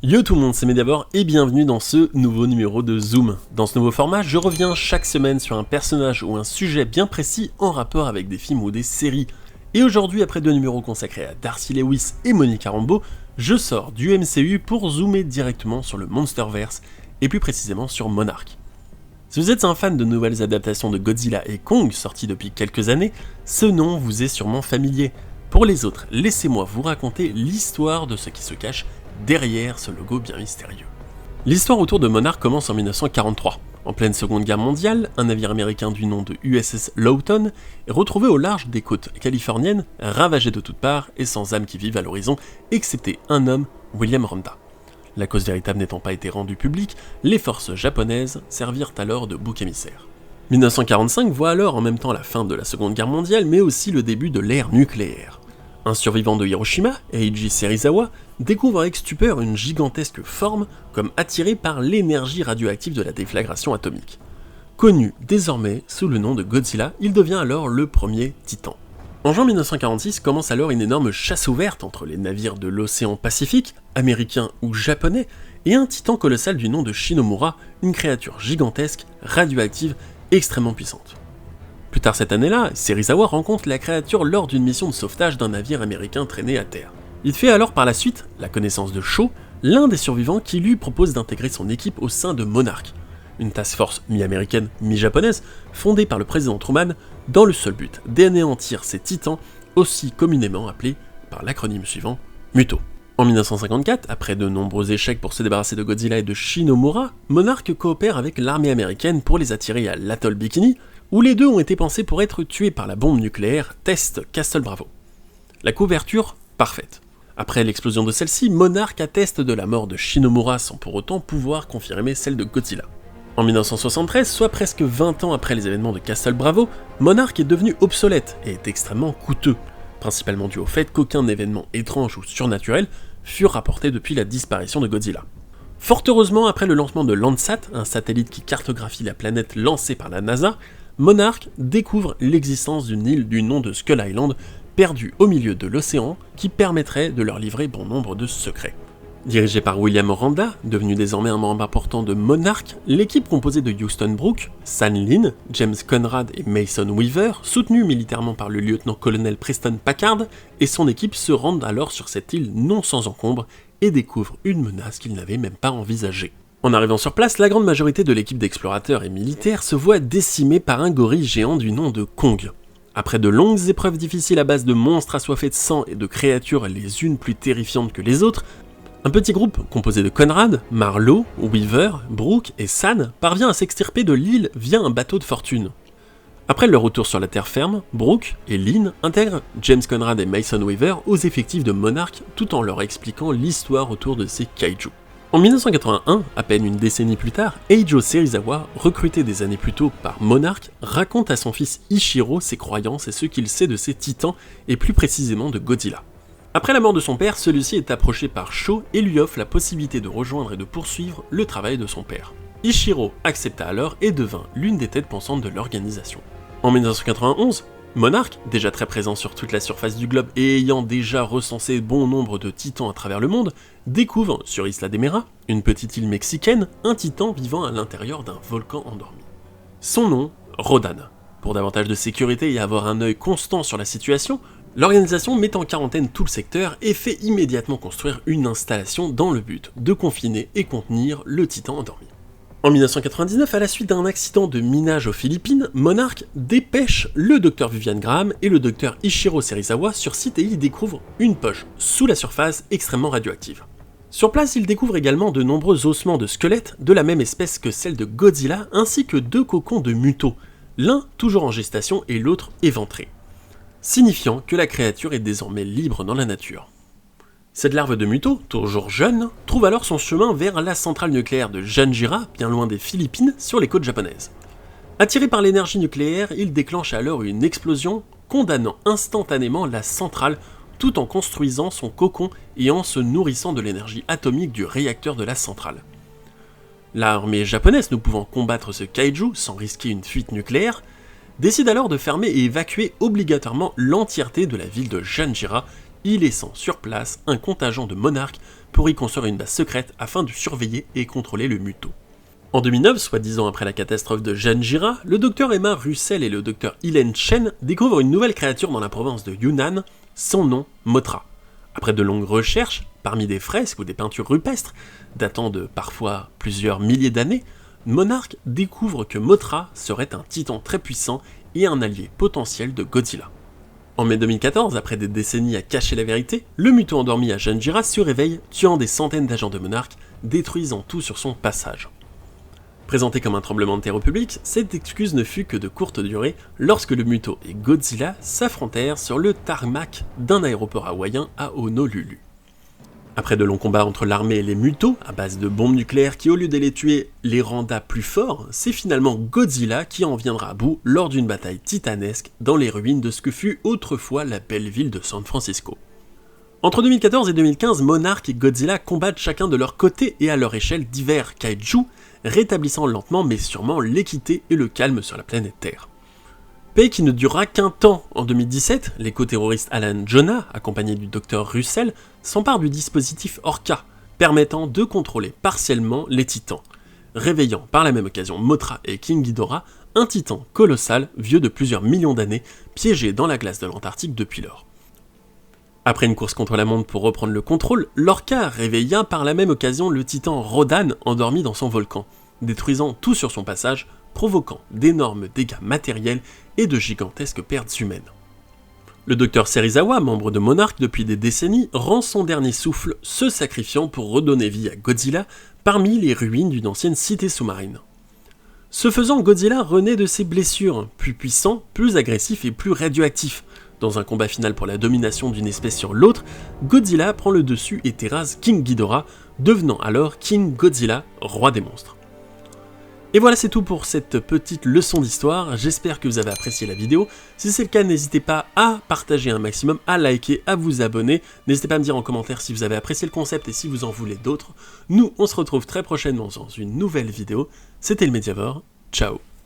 Yo tout le monde, c'est Mediabord et bienvenue dans ce nouveau numéro de Zoom. Dans ce nouveau format, je reviens chaque semaine sur un personnage ou un sujet bien précis en rapport avec des films ou des séries. Et aujourd'hui, après 2 numéros consacrés à Darcy Lewis et Monica Rambeau, je sors du MCU pour zoomer directement sur le Monsterverse et plus précisément sur Monarch. Si vous êtes un fan de nouvelles adaptations de Godzilla et Kong sorties depuis quelques années, ce nom vous est sûrement familier. Pour les autres, laissez-moi vous raconter l'histoire de ce qui se cache derrière ce logo bien mystérieux. L'histoire autour de Monarch commence en 1943. En pleine Seconde Guerre mondiale, un navire américain du nom de USS Lawton est retrouvé au large des côtes californiennes, ravagé de toutes parts et sans âme qui vive à l'horizon, excepté un homme, William Randa. La cause véritable n'étant pas été rendue publique, les forces japonaises servirent alors de bouc émissaire. 1945 voit alors en même temps la fin de la Seconde Guerre mondiale, mais aussi le début de l'ère nucléaire. Un survivant de Hiroshima, Eiji Serizawa, découvre avec stupeur une gigantesque forme comme attirée par l'énergie radioactive de la déflagration atomique. Connu désormais sous le nom de Godzilla, il devient alors le premier titan. En juin 1946 commence alors une énorme chasse ouverte entre les navires de l'océan Pacifique, américains ou japonais, et un titan colossal du nom de Shinomura, une créature gigantesque, radioactive, extrêmement puissante. Plus tard cette année-là, Serizawa rencontre la créature lors d'une mission de sauvetage d'un navire américain traîné à terre. Il fait alors par la suite la connaissance de Shaw, l'un des survivants qui lui propose d'intégrer son équipe au sein de Monarch, une task force mi-américaine, mi-japonaise, fondée par le président Truman dans le seul but d'anéantir ces titans, aussi communément appelés par l'acronyme suivant, MUTO. En 1954, après de nombreux échecs pour se débarrasser de Godzilla et de Shinomura, Monarch coopère avec l'armée américaine pour les attirer à l'atoll Bikini, où les deux ont été pensés pour être tués par la bombe nucléaire Test Castle Bravo. La couverture, parfaite. Après l'explosion de celle-ci, Monarch atteste de la mort de Shinomura sans pour autant pouvoir confirmer celle de Godzilla. En 1973, soit presque 20 ans après les événements de Castle Bravo, Monarch est devenu obsolète et est extrêmement coûteux, principalement dû au fait qu'aucun événement étrange ou surnaturel fut rapporté depuis la disparition de Godzilla. Fort heureusement, après le lancement de Landsat, un satellite qui cartographie la planète lancé par la NASA, Monarch découvre l'existence d'une île du nom de Skull Island, perdue au milieu de l'océan, qui permettrait de leur livrer bon nombre de secrets. Dirigé par William Randa, devenu désormais un membre important de Monarch, l'équipe composée de Houston Brooke, San Lin, James Conrad et Mason Weaver, soutenue militairement par le lieutenant-colonel Preston Packard, et son équipe se rendent alors sur cette île non sans encombre et découvrent une menace qu'ils n'avaient même pas envisagée. En arrivant sur place, la grande majorité de l'équipe d'explorateurs et militaires se voit décimée par un gorille géant du nom de Kong. Après de longues épreuves difficiles à base de monstres assoiffés de sang et de créatures les unes plus terrifiantes que les autres, un petit groupe composé de Conrad, Marlowe, Weaver, Brooke et San parvient à s'extirper de l'île via un bateau de fortune. Après leur retour sur la terre ferme, Brooke et Lynn intègrent James Conrad et Mason Weaver aux effectifs de Monarch tout en leur expliquant l'histoire autour de ces kaiju. En 1981, à peine une décennie plus tard, Eiji Serizawa, recruté des années plus tôt par Monarch, raconte à son fils Ichiro ses croyances et ce qu'il sait de ses titans, et plus précisément de Godzilla. Après la mort de son père, celui-ci est approché par Shaw et lui offre la possibilité de rejoindre et de poursuivre le travail de son père. Ichiro accepta alors et devint l'une des têtes pensantes de l'organisation. En 1991, Monarch, déjà très présent sur toute la surface du globe et ayant déjà recensé bon nombre de titans à travers le monde, découvre sur Isla de Mera, une petite île mexicaine, un titan vivant à l'intérieur d'un volcan endormi. Son nom, Rodan. Pour davantage de sécurité et avoir un œil constant sur la situation, l'organisation met en quarantaine tout le secteur et fait immédiatement construire une installation dans le but de confiner et contenir le titan endormi. En 1999, à la suite d'un accident de minage aux Philippines, Monarch dépêche le Dr Vivian Graham et le Dr Ichiro Serizawa sur site et y découvrent une poche sous la surface extrêmement radioactive. Sur place, ils découvrent également de nombreux ossements de squelettes de la même espèce que celle de Godzilla ainsi que 2 cocons de MUTO, l'un toujours en gestation et l'autre éventré, signifiant que la créature est désormais libre dans la nature. Cette larve de MUTO, toujours jeune, trouve alors son chemin vers la centrale nucléaire de Janjira, bien loin des Philippines, sur les côtes japonaises. Attiré par l'énergie nucléaire, il déclenche alors une explosion, condamnant instantanément la centrale tout en construisant son cocon et en se nourrissant de l'énergie atomique du réacteur de la centrale. L'armée japonaise, ne pouvant combattre ce kaiju sans risquer une fuite nucléaire, décide alors de fermer et évacuer obligatoirement l'entièreté de la ville de Janjira, y laissant sur place un contingent de monarques pour y construire une base secrète afin de surveiller et contrôler le Muto. En 2009, soit 10 ans après la catastrophe de Janjira, le docteur Emma Russell et le docteur Ilen Chen découvrent une nouvelle créature dans la province de Yunnan, son nom Mothra. Après de longues recherches, parmi des fresques ou des peintures rupestres, datant de parfois plusieurs milliers d'années, Monarch découvre que Mothra serait un titan très puissant et un allié potentiel de Godzilla. En mai 2014, après des décennies à cacher la vérité, le Muto endormi à Janjira se réveille, tuant des centaines d'agents de Monarch, détruisant tout sur son passage. Présenté comme un tremblement de terre au public, cette excuse ne fut que de courte durée lorsque le Muto et Godzilla s'affrontèrent sur le tarmac d'un aéroport hawaïen à Honolulu. Après de longs combats entre l'armée et les Muto, à base de bombes nucléaires qui au lieu de les tuer, les renda plus forts, c'est finalement Godzilla qui en viendra à bout lors d'une bataille titanesque dans les ruines de ce que fut autrefois la belle ville de San Francisco. Entre 2014 et 2015, Monarch et Godzilla combattent chacun de leur côté et à leur échelle divers kaiju, rétablissant lentement mais sûrement l'équité et le calme sur la planète Terre. Paix qui ne durera qu'un temps. En 2017, l'éco-terroriste Alan Jonah, accompagné du docteur Russell, s'empare du dispositif Orca, permettant de contrôler partiellement les titans, réveillant par la même occasion Mothra et King Ghidorah, un titan colossal, vieux de plusieurs millions d'années, piégé dans la glace de l'Antarctique depuis lors. Après une course contre la montre pour reprendre le contrôle, l'Orca réveilla par la même occasion le titan Rodan endormi dans son volcan, détruisant tout sur son passage, provoquant d'énormes dégâts matériels et de gigantesques pertes humaines. Le docteur Serizawa, membre de Monarch depuis des décennies, rend son dernier souffle, se sacrifiant pour redonner vie à Godzilla parmi les ruines d'une ancienne cité sous-marine. Ce faisant, Godzilla renaît de ses blessures, plus puissant, plus agressif et plus radioactif. Dans un combat final pour la domination d'une espèce sur l'autre, Godzilla prend le dessus et terrasse King Ghidorah, devenant alors King Godzilla, roi des monstres. Et voilà, c'est tout pour cette petite leçon d'histoire, j'espère que vous avez apprécié la vidéo. Si c'est le cas, n'hésitez pas à partager un maximum, à liker, à vous abonner. N'hésitez pas à me dire en commentaire si vous avez apprécié le concept et si vous en voulez d'autres. Nous, on se retrouve très prochainement dans une nouvelle vidéo. C'était le Mediavore, ciao.